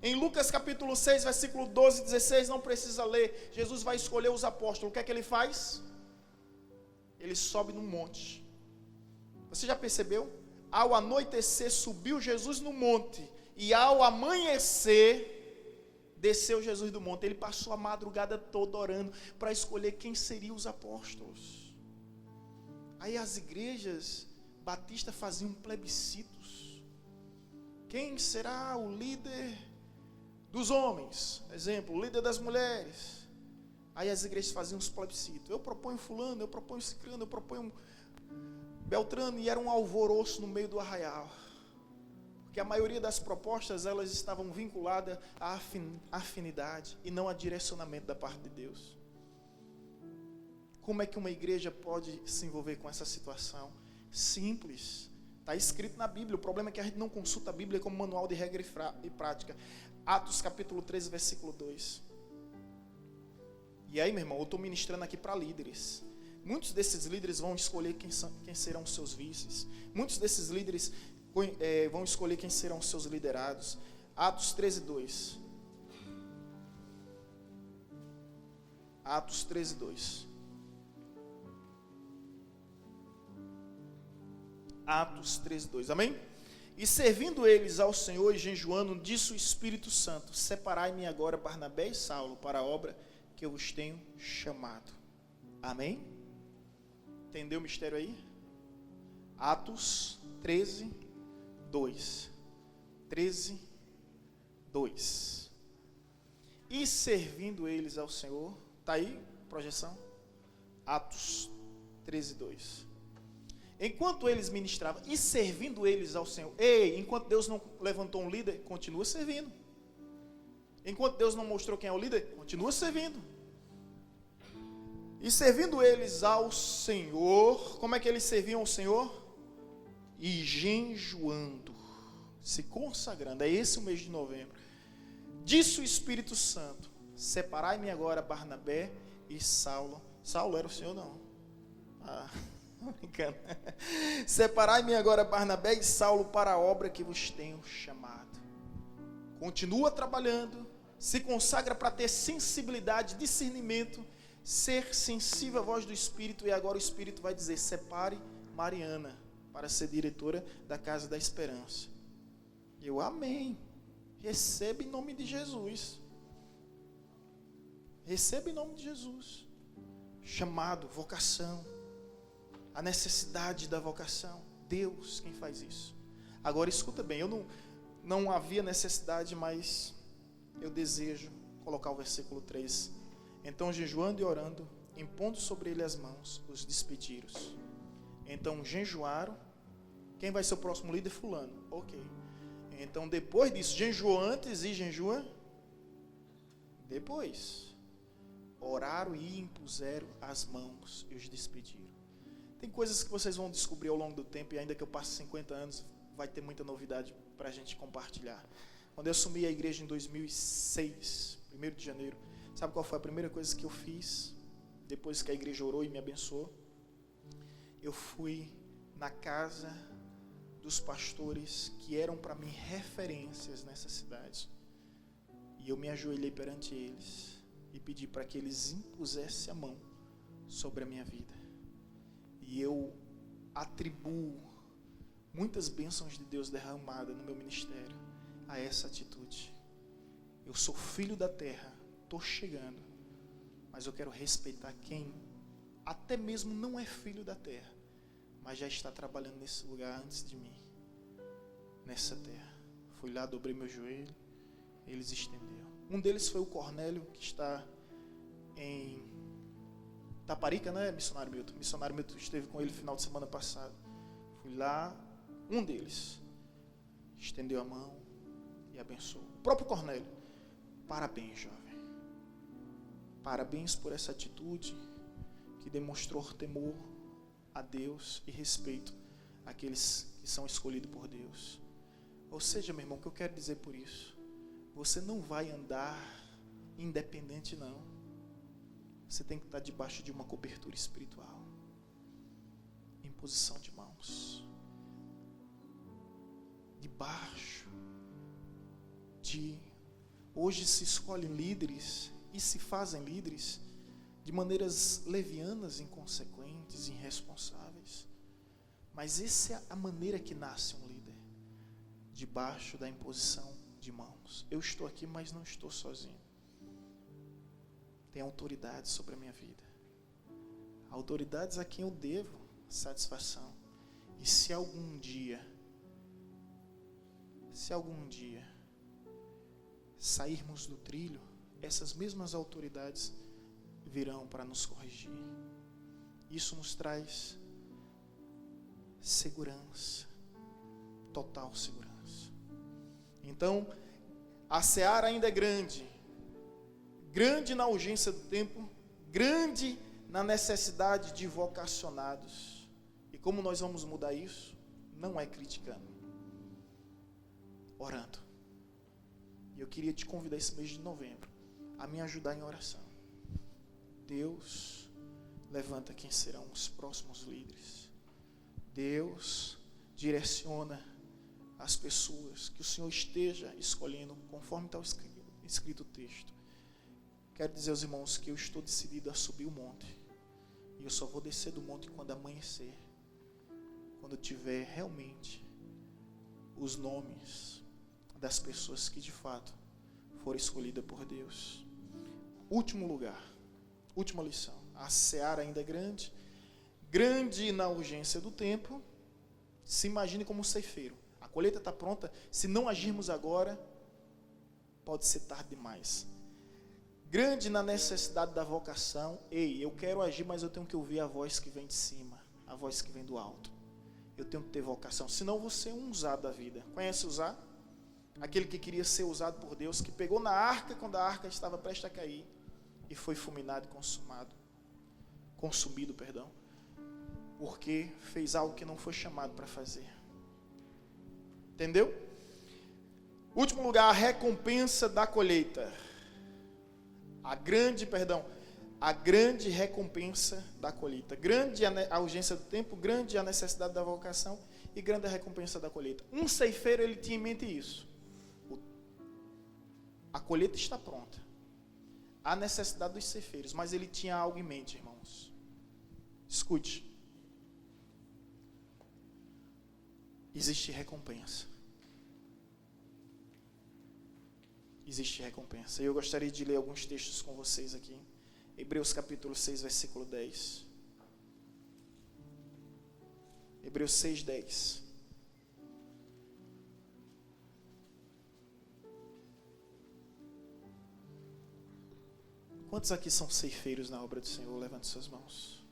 Em Lucas capítulo 6, versículo 12 e 16, não precisa ler, Jesus vai escolher os apóstolos. O que é que ele faz? Ele sobe num monte. Você já percebeu? Ao anoitecer subiu Jesus no monte, e ao amanhecer desceu Jesus do monte, ele passou a madrugada toda orando para escolher quem seriam os apóstolos. Aí as igrejas batistas faziam plebiscitos. Quem será o líder dos homens? Exemplo, o líder das mulheres. Aí as igrejas faziam uns plebiscitos. Eu proponho fulano, eu proponho ciclano, eu proponho Beltrano, e era um alvoroço no meio do arraial. Porque a maioria das propostas, elas estavam vinculadas à afinidade e não a direcionamento da parte de Deus. Como é que uma igreja pode se envolver com essa situação? Simples. Está escrito na Bíblia. O problema é que a gente não consulta a Bíblia como manual de regra e prática. Atos capítulo 13, versículo 2. E aí, meu irmão, eu estou ministrando aqui para líderes. Muitos desses líderes vão escolher quem serão os seus vices. Muitos desses líderes vão escolher quem serão os seus liderados. Atos 13, 2. Atos 13, 2. Atos 13, 2. Amém? E servindo eles ao Senhor e jejuando, disse o Espírito Santo: separai-me agora Barnabé e Saulo para a obra que eu vos tenho chamado. Amém? Entendeu o mistério aí? Atos 13, 2. 13, 2. E servindo eles ao Senhor, está aí, projeção? Atos 13, 2. Enquanto eles ministravam, e servindo eles ao Senhor. Ei, enquanto Deus não levantou um líder, continua servindo. Enquanto Deus não mostrou quem é o líder, continua servindo. E servindo eles ao Senhor, como é que eles serviam ao Senhor? E jejuando, se consagrando. É esse o mês de novembro. Disse o Espírito Santo: separai-me agora Barnabé e Saulo. Saulo era o Senhor, não? Brincando. Separai-me agora Barnabé e Saulo para a obra que vos tenho chamado. Continua trabalhando, se consagra para ter sensibilidade, discernimento, ser sensível à voz do Espírito. E agora o Espírito vai dizer: separe Mariana para ser diretora da Casa da Esperança. Eu amém. Receba em nome de Jesus. Receba em nome de Jesus. Chamado, vocação, a necessidade da vocação. Deus quem faz isso. Agora escuta bem, eu não havia necessidade, mas eu desejo colocar o versículo 3. Então, jejuando e orando, impondo sobre ele as mãos, os despediram. Então, jejuaram. Quem vai ser o próximo líder? Fulano. Ok. Então, depois disso, jejuou antes e jejua depois. Oraram e impuseram as mãos e os despediram. Tem coisas que vocês vão descobrir ao longo do tempo, e ainda que eu passe 50 anos, vai ter muita novidade para a gente compartilhar. Quando eu assumi a igreja em 2006, 1º de janeiro, sabe qual foi a primeira coisa que eu fiz? Depois que a igreja orou e me abençoou, eu fui na casa dos pastores que eram para mim referências nessa cidade. E eu me ajoelhei perante eles e pedi para que eles impusessem a mão sobre a minha vida. E eu atribuo muitas bênçãos de Deus derramadas no meu ministério a essa atitude. Eu sou filho da terra, estou chegando, mas eu quero respeitar quem até mesmo não é filho da terra, mas já está trabalhando nesse lugar antes de mim, nessa terra. Fui lá, dobrei meu joelho, eles estenderam. Um deles foi o Cornélio, que está em Taparica, né, missionário Milton? Missionário Milton esteve com ele no final de semana passado. Fui lá, um deles estendeu a mão e abençoou. O próprio Cornélio: parabéns, jovem. Parabéns por essa atitude que demonstrou temor a Deus e respeito àqueles que são escolhidos por Deus. Ou seja, meu irmão, o que eu quero dizer por isso? Você não vai andar independente, não. Você tem que estar debaixo de uma cobertura espiritual. Imposição de mãos. Debaixo de... Hoje se escolhem líderes e se fazem líderes de maneiras levianas, inconsequentes, irresponsáveis. Mas essa é a maneira que nasce um líder. Debaixo da imposição de mãos. Eu estou aqui, mas não estou sozinho. Tem autoridade sobre a minha vida. Autoridades a quem eu devo satisfação. E se algum dia sairmos do trilho, essas mesmas autoridades virão para nos corrigir. Isso nos traz segurança, total segurança. Então, a seara ainda é grande, grande na urgência do tempo, grande na necessidade de vocacionados. E como nós vamos mudar isso? Não é criticando, orando. E eu queria te convidar esse mês de novembro a me ajudar em oração. Deus levanta quem serão os próximos líderes. Deus direciona as pessoas que o Senhor esteja escolhendo conforme está escrito o texto. Quero dizer aos irmãos que eu estou decidido a subir o monte. E eu só vou descer do monte quando amanhecer. Quando eu tiver realmente os nomes das pessoas que de fato foram escolhidas por Deus. Último lugar, última lição. A seara ainda é grande, grande na urgência do tempo. Se imagine como um ceifeiro. A colheita está pronta. Se não agirmos agora, pode ser tarde demais. Grande na necessidade da vocação. Ei, eu quero agir, mas eu tenho que ouvir a voz que vem de cima, a voz que vem do alto. Eu tenho que ter vocação, senão você é um usado da vida. Conhece usar? Aquele que queria ser usado por Deus, que pegou na arca quando a arca estava prestes a cair e foi fulminado e consumido, porque fez algo que não foi chamado para fazer. Entendeu? Último lugar, a recompensa da colheita. A grande recompensa da colheita. Grande a urgência do tempo, grande a necessidade da vocação e grande a recompensa da colheita. Um ceifeiro, ele tinha em mente isso. A colheita está pronta. Há necessidade dos ceifeiros, mas ele tinha algo em mente, irmãos. Escute. Existe recompensa. Existe recompensa. E eu gostaria de ler alguns textos com vocês aqui. Hebreus capítulo 6, versículo 10. Hebreus 6, 10. Quantos aqui são ceifeiros na obra do Senhor? Levante suas mãos.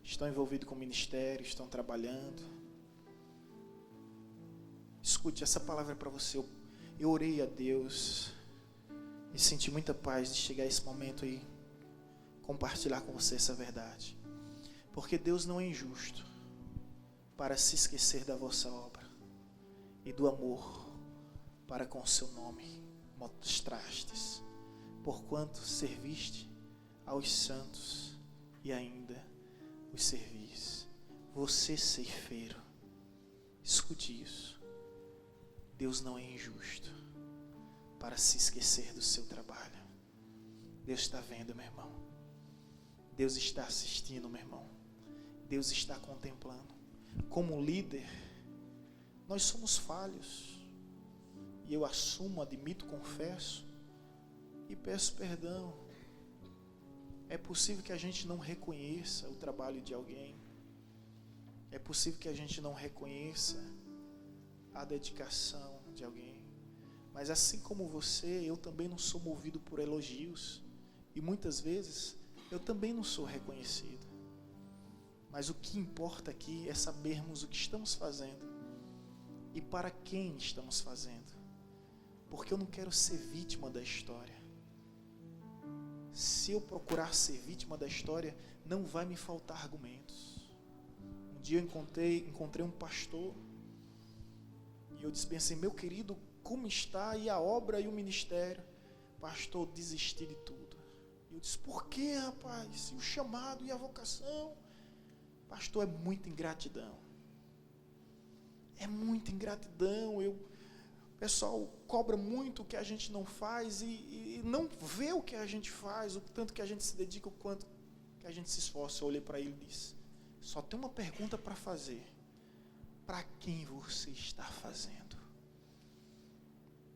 Estão envolvidos com o ministério, estão trabalhando. Escute, essa palavra é para você. Eu orei a Deus e senti muita paz de chegar a esse momento e compartilhar com você essa verdade. Porque Deus não é injusto para se esquecer da vossa obra e do amor para com o seu nome mostrastes, porquanto serviste aos santos e ainda os servis. Você, ceifeiro, escute isso. Deus não é injusto para se esquecer do seu trabalho. Deus está vendo, meu irmão. Deus está assistindo, meu irmão. Deus está contemplando. Como líder, nós somos falhos. E eu assumo, admito, confesso e peço perdão. É possível que a gente não reconheça o trabalho de alguém. É possível que a gente não reconheça a dedicação de alguém. Mas assim como você, eu também não sou movido por elogios. E muitas vezes eu também não sou reconhecido. Mas o que importa aqui é sabermos o que estamos fazendo e para quem estamos fazendo. Porque eu não quero ser vítima da história. Se eu procurar ser vítima da história, não vai me faltar argumentos. Um dia eu encontrei um pastor e eu disse bem assim: meu querido, como está aí a obra e o ministério? Pastor, desisti de tudo. E eu disse: por que, rapaz? E o chamado e a vocação? Pastor, é muita ingratidão. É muita ingratidão. O pessoal cobra muito o que a gente não faz e não vê o que a gente faz, o tanto que a gente se dedica, o quanto que a gente se esforça. Eu olhei para ele e disse: só tem uma pergunta para fazer. Para quem você está fazendo?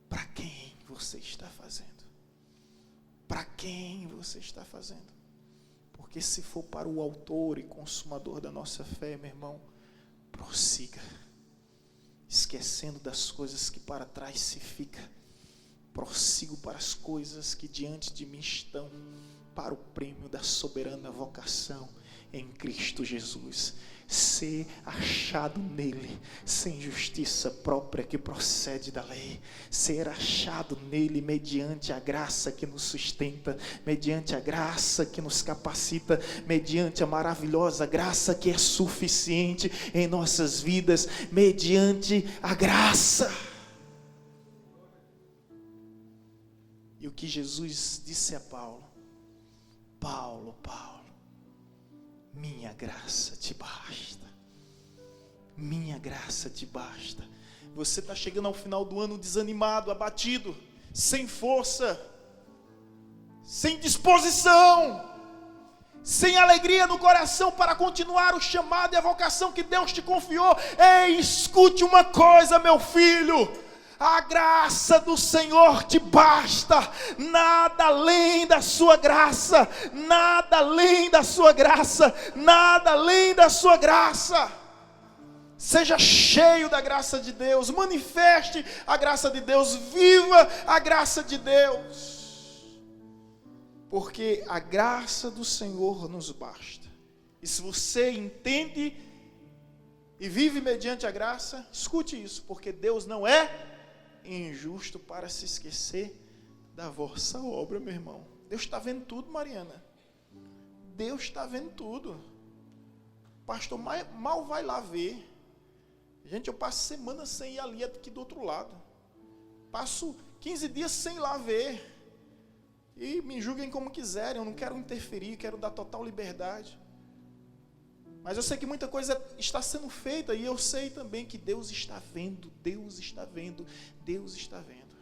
Para quem você está fazendo? Para quem você está fazendo? Porque se for para o autor e consumador da nossa fé, meu irmão, prossiga, esquecendo das coisas que para trás se fica. Prossigo para as coisas que diante de mim estão, para o prêmio da soberana vocação em Cristo Jesus. Ser achado nele, sem justiça própria que procede da lei. Ser achado nele mediante a graça que nos sustenta, mediante a graça que nos capacita, mediante a maravilhosa graça que é suficiente em nossas vidas, mediante a graça. E o que Jesus disse a Paulo: Paulo, minha graça te basta. Minha graça te basta. Você está chegando ao final do ano desanimado, abatido, sem força, sem disposição, sem alegria no coração para continuar o chamado e a vocação que Deus te confiou. Ei, escute uma coisa, meu filho. A graça do Senhor te basta, nada além da sua graça, nada além da sua graça, nada além da sua graça. Seja cheio da graça de Deus, manifeste a graça de Deus, viva a graça de Deus, porque a graça do Senhor nos basta. E se você entende e vive mediante a graça, escute isso, porque Deus não é injusto para se esquecer da vossa obra, meu irmão. Deus está vendo tudo, Mariana. Deus está vendo tudo. O pastor mal vai lá ver. Gente, eu passo semanas sem ir ali aqui do outro lado. Passo 15 dias sem ir lá ver. E me julguem como quiserem. Eu não quero interferir, quero dar total liberdade. Mas eu sei que muita coisa está sendo feita, e eu sei também que Deus está vendo, Deus está vendo, Deus está vendo.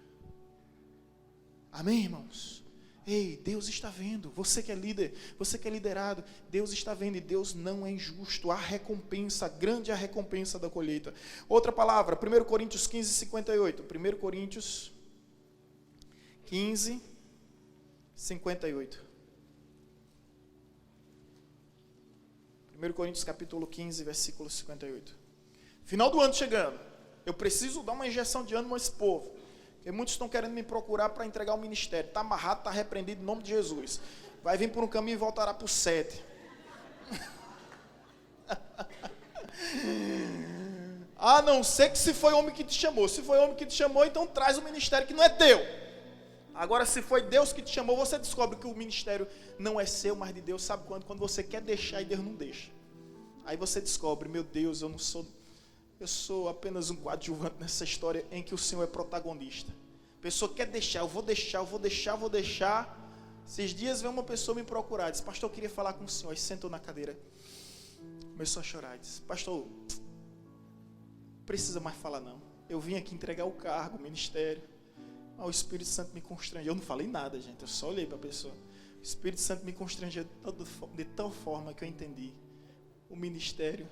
Amém, irmãos? Ei, Deus está vendo. Você que é líder, você que é liderado, Deus está vendo, e Deus não é injusto. Há recompensa, grande a recompensa da colheita. Outra palavra, 1 Coríntios 15, 58. 1 Coríntios 15, 58. 1 Coríntios capítulo 15, versículo 58. Final do ano chegando. Eu preciso dar uma injeção de ânimo a esse povo. Porque muitos estão querendo me procurar para entregar o ministério. Está amarrado, está repreendido em nome de Jesus. Vai vir por um caminho e voltará por 7. A não ser que se foi homem que te chamou. Se foi homem que te chamou, então traz o ministério que não é teu. Agora, se foi Deus que te chamou, você descobre que o ministério não é seu, mas de Deus. Sabe quando? Quando você quer deixar e Deus não deixa. Aí você descobre: meu Deus, eu sou apenas um coadjuvante nessa história em que o Senhor é protagonista. A pessoa quer deixar, eu vou deixar. Esses dias veio uma pessoa me procurar, disse: pastor, eu queria falar com o senhor. Aí sentou na cadeira, começou a chorar, disse: pastor, não precisa mais falar não. Eu vim aqui entregar o cargo, o ministério. O Espírito Santo me constrangeu. Eu não falei nada, gente, eu só olhei para a pessoa. O Espírito Santo me constrangeu de tal forma que eu entendi: o ministério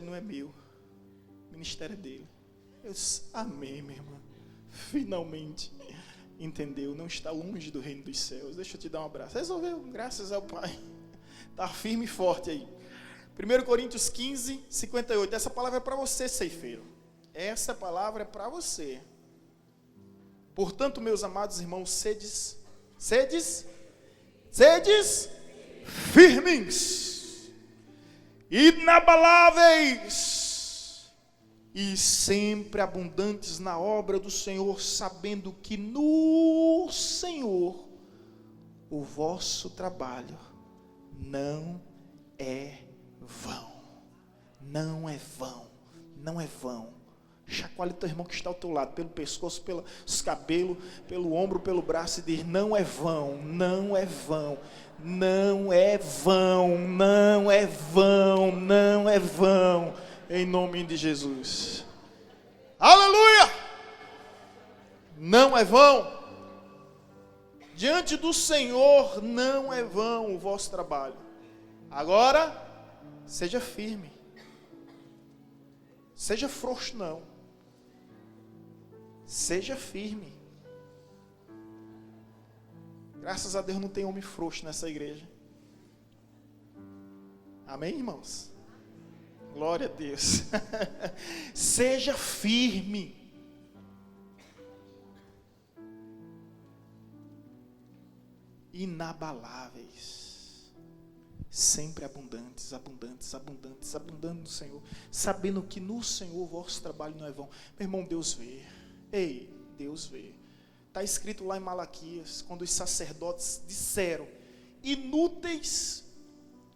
não é meu, o ministério é dele. Eu disse: amém, minha irmã. Finalmente entendeu, não está longe do reino dos céus. Deixa eu te dar um abraço. Resolveu, graças ao Pai. Está firme e forte aí. 1 Coríntios 15, 58. Essa palavra é para você, ceifeiro. Essa palavra é para você. Portanto, meus amados irmãos, sedes firmes, inabaláveis e sempre abundantes na obra do Senhor, sabendo que no Senhor o vosso trabalho não é vão. Não é vão, não é vão. Chacoalhe teu irmão que está ao teu lado, pelo pescoço, pelos cabelos, pelo ombro, pelo braço, e diz: não é vão, não é vão, não é vão, não é vão, não é vão, em nome de Jesus. Aleluia! Não é vão. Diante do Senhor não é vão o vosso trabalho. Agora, seja firme. Seja frouxo não. Seja firme. Graças a Deus não tem homem frouxo nessa igreja. Amém, irmãos? Glória a Deus. Seja firme. Inabaláveis. Sempre abundantes, abundantes, abundantes, abundando no Senhor. Sabendo que no Senhor o vosso trabalho não é vão. Meu irmão, Deus vê. Ei, Deus vê. Está escrito lá em Malaquias, quando os sacerdotes disseram, inúteis,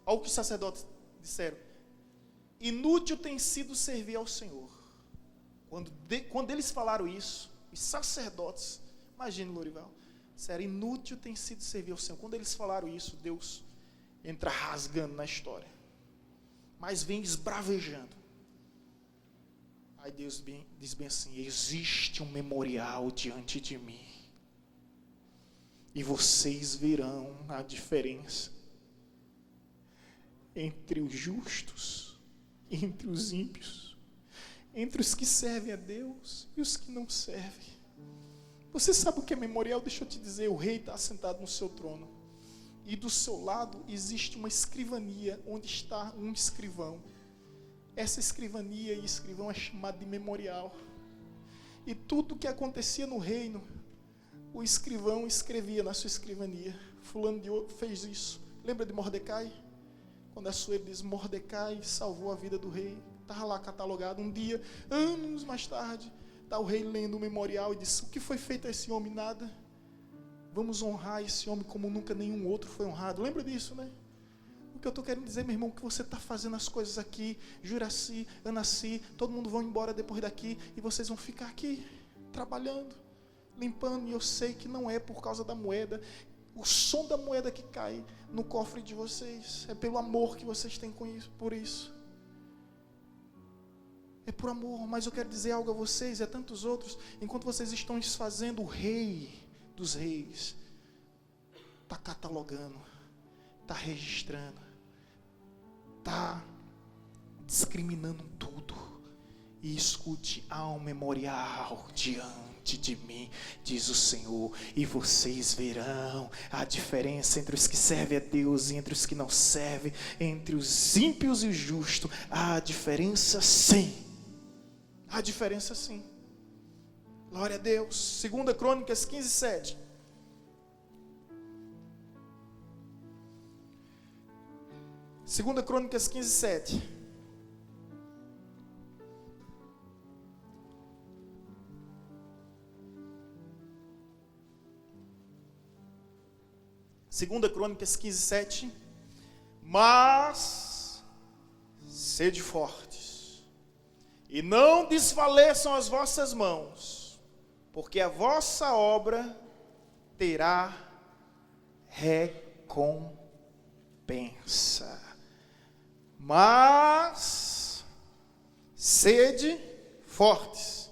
olha o que os sacerdotes disseram, inútil tem sido servir ao Senhor. Quando eles falaram isso, os sacerdotes, imagine, Lorival, disseram, inútil tem sido servir ao Senhor. Quando eles falaram isso, Deus entra rasgando na história, mas vem esbravejando. Aí Deus diz bem assim, existe um memorial diante de mim, e vocês verão a diferença entre os justos e entre os ímpios, entre os que servem a Deus e os que não servem. Você sabe o que é memorial? Deixa eu te dizer, o rei está sentado no seu trono, e do seu lado existe uma escrivania, onde está um escrivão. Essa escrivania e escrivão é chamado de memorial. E tudo que acontecia no reino, o escrivão escrevia na sua escrivania. Fulano de outro fez isso. Lembra de Mordecai? Quando a Sueli diz, Mordecai salvou a vida do rei. Estava lá catalogado. Um dia, anos mais tarde, está o rei lendo o memorial e diz, o que foi feito a esse homem? Nada. Vamos honrar esse homem como nunca nenhum outro foi honrado. Lembra disso, né? O que eu estou querendo dizer, meu irmão, que você está fazendo as coisas aqui, Juraci, Anaci, todo mundo vai embora depois daqui, e vocês vão ficar aqui, trabalhando, limpando, e eu sei que não é por causa da moeda, o som da moeda que cai no cofre de vocês, é pelo amor que vocês têm com isso, por isso. É por amor, mas eu quero dizer algo a vocês e a tantos outros, enquanto vocês estão desfazendo, o rei dos reis está catalogando, está registrando, está discriminando tudo. E escute, há um memorial diante de mim, diz o Senhor, e vocês verão a diferença entre os que servem a Deus e entre os que não servem, entre os ímpios e os justos. Há diferença sim. Há diferença sim. Glória a Deus. 2 Crônicas 15:7. Segunda Crônicas 15:7. Segunda Crônicas 15:7. Mas sede fortes, e não desfaleçam as vossas mãos, porque a vossa obra terá recompensa. Mas sede fortes,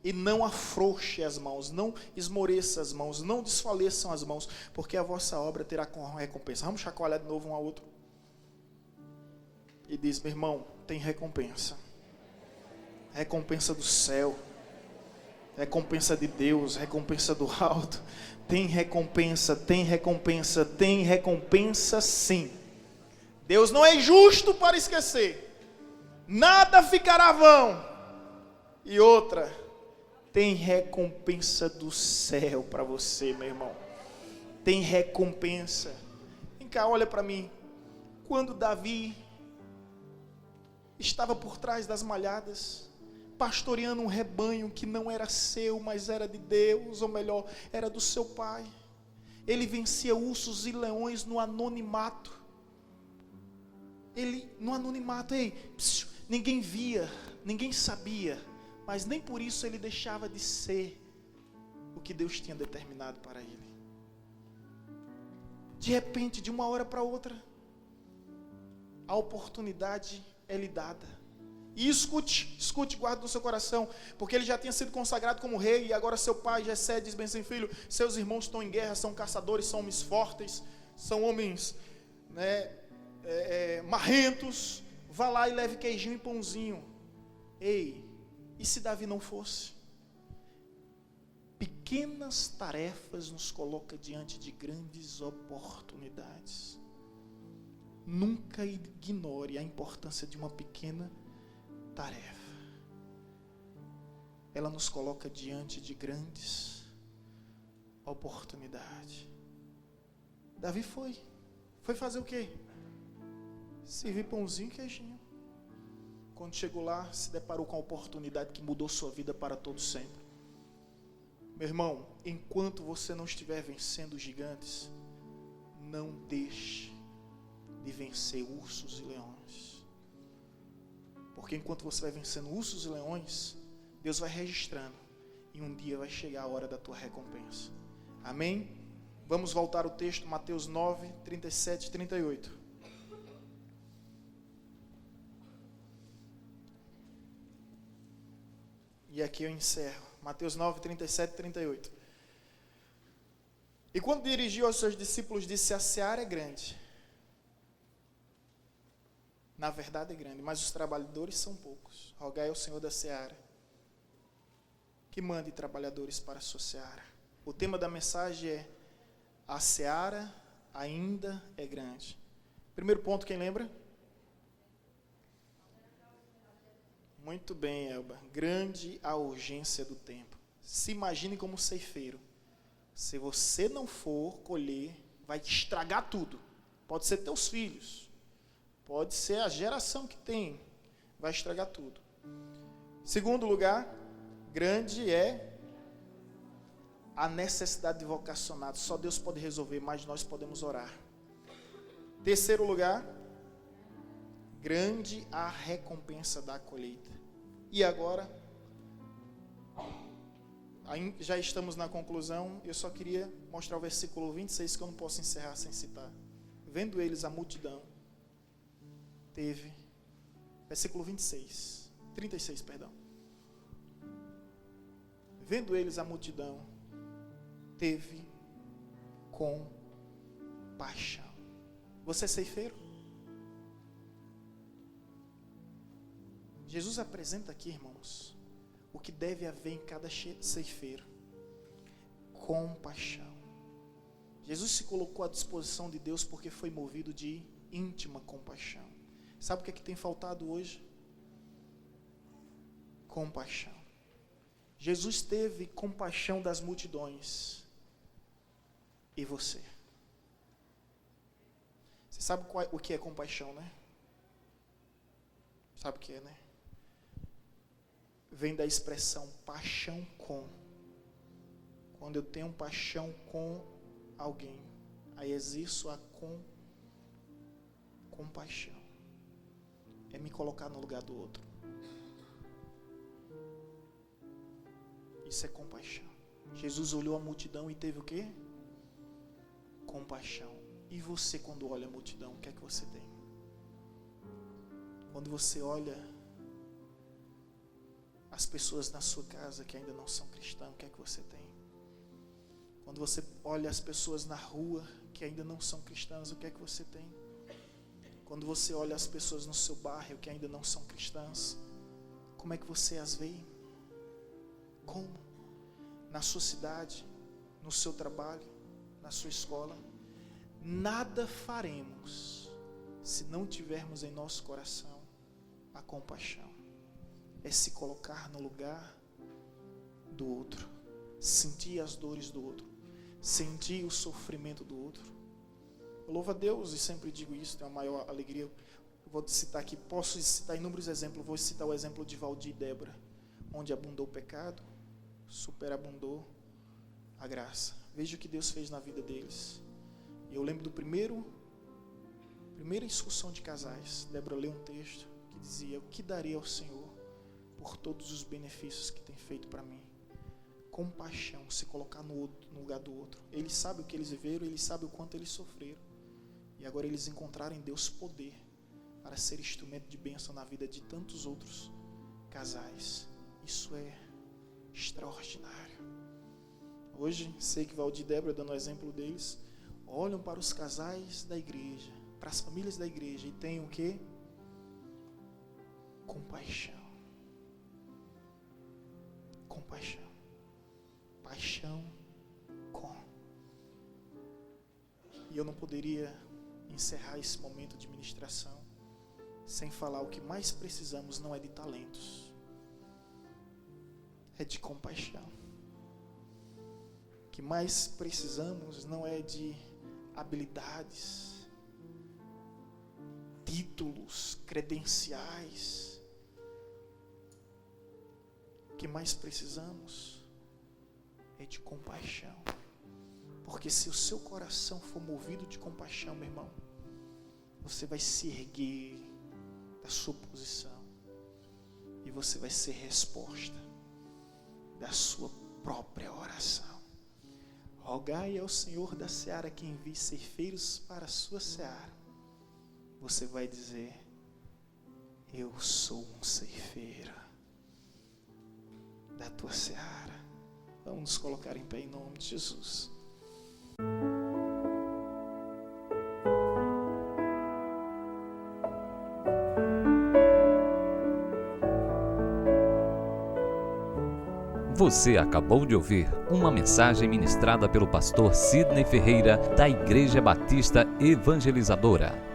e não afrouxe as mãos, não esmoreça as mãos, não desfaleçam as mãos, porque a vossa obra terá recompensa. Vamos chacoalhar de novo um ao outro. E diz, meu irmão, tem recompensa. Recompensa do céu, recompensa de Deus, recompensa do alto. Tem recompensa, tem recompensa, tem recompensa sim. Deus não é justo para esquecer. Nada ficará vão. E outra, tem recompensa do céu para você, meu irmão. Tem recompensa. Vem cá, olha para mim. Quando Davi estava por trás das malhadas, pastoreando um rebanho que não era seu, mas era de Deus, ou melhor, era do seu pai. Ele vencia ursos e leões no anonimato. Ninguém via, ninguém sabia, mas nem por isso ele deixava de ser o que Deus tinha determinado para ele. De repente, de uma hora para outra, a oportunidade é lhe dada. E escute, guarde no seu coração, porque ele já tinha sido consagrado como rei, e agora seu pai Jessé diz bem assim, filho, seus irmãos estão em guerra, são caçadores, são homens fortes, são homens, marrentos, vá lá e leve queijinho e pãozinho. Ei, e se Davi não fosse? pequenas tarefas nos coloca diante de grandes oportunidades. Nunca ignore a importância de uma pequena tarefa. Ela nos coloca diante de grandes oportunidades. Davi foi fazer o quê? Servir pãozinho e queijinho. Quando chegou lá, se deparou com a oportunidade que mudou sua vida para todo sempre. Meu irmão, enquanto você não estiver vencendo os gigantes, não deixe de vencer ursos e leões. Porque enquanto você vai vencendo ursos e leões, Deus vai registrando. E um dia vai chegar a hora da tua recompensa. Amém? Vamos voltar ao texto, Mateus 9, 37 e 38. E aqui eu encerro. Mateus 9, 37 e 38. E quando dirigiu aos seus discípulos, disse: a seara é grande. Na verdade é grande, mas os trabalhadores são poucos. Rogai ao Senhor da seara que mande trabalhadores para a sua seara. O tema da mensagem é: a seara ainda é grande. Primeiro ponto, quem lembra? Muito bem, Elba. Grande a urgência do tempo. Se imagine como ceifeiro. Se você não for colher, vai estragar tudo. Pode ser teus filhos. Pode ser a geração que tem. Vai estragar tudo. Segundo lugar, grande é a necessidade de vocacionado. Só Deus pode resolver, mas nós podemos orar. Terceiro lugar, grande a recompensa da colheita. E agora, já estamos na conclusão. Eu só queria mostrar o versículo 26, que eu não posso encerrar sem citar. Vendo eles a multidão, teve, versículo 36, perdão. Vendo eles a multidão, teve compaixão. Você é ceifeiro? Jesus apresenta aqui, irmãos, o que deve haver em cada ceifeiro: compaixão. Jesus se colocou à disposição de Deus porque foi movido de íntima compaixão. Sabe o que é que tem faltado hoje? Compaixão. Jesus teve compaixão das multidões. E você? Você sabe o que é compaixão, né? Sabe o que é, né? Vem da expressão paixão com. Quando eu tenho paixão com alguém, aí exerço a compaixão. É me colocar no lugar do outro. Isso é compaixão. Jesus olhou a multidão e teve o quê? Compaixão. E você, quando olha a multidão, o que é que você tem? Quando você olha as pessoas na sua casa que ainda não são cristãs, o que é que você tem? Quando você olha as pessoas na rua que ainda não são cristãs, o que é que você tem? Quando você olha as pessoas no seu bairro que ainda não são cristãs, como é que você as vê? Como? Na sua cidade, no seu trabalho, na sua escola. Nada faremos se não tivermos em nosso coração a compaixão. É se colocar no lugar do outro, sentir as dores do outro, sentir o sofrimento do outro. Eu louvo a Deus e sempre digo isso, tenho a maior alegria. Eu vou citar aqui, posso citar inúmeros exemplos, vou citar o exemplo de Valdir e Débora, onde abundou o pecado, superabundou a graça. Veja o que Deus fez na vida deles. E eu lembro do primeira instrução de casais. Débora leu um texto que dizia: o que darei ao Senhor por todos os benefícios que tem feito para mim? Compaixão, se colocar no lugar do outro. Ele sabe o que eles viveram, ele sabe o quanto eles sofreram. E agora eles encontraram em Deus poder para ser instrumento de bênção na vida de tantos outros casais. Isso é extraordinário. Hoje, sei que Valdir e Débora, dando o exemplo deles, olham para os casais da igreja, para as famílias da igreja e têm o quê? Compaixão. Compaixão. compaixão com. E eu não poderia encerrar esse momento de ministração sem falar: o que mais precisamos não é de talentos, é de compaixão. O que mais precisamos não é de habilidades, títulos, credenciais. O que mais precisamos é de compaixão. Porque se o seu coração for movido de compaixão, meu irmão, você vai se erguer da sua posição e você vai ser resposta da sua própria oração. Rogai ao Senhor da seara que envie ceifeiros para a sua seara. Você vai dizer: eu sou um ceifeiro da tua seara. Vamos nos colocar em pé em nome de Jesus. Você acabou de ouvir uma mensagem ministrada pelo pastor Sidney Ferreira, da Igreja Batista Evangelizadora.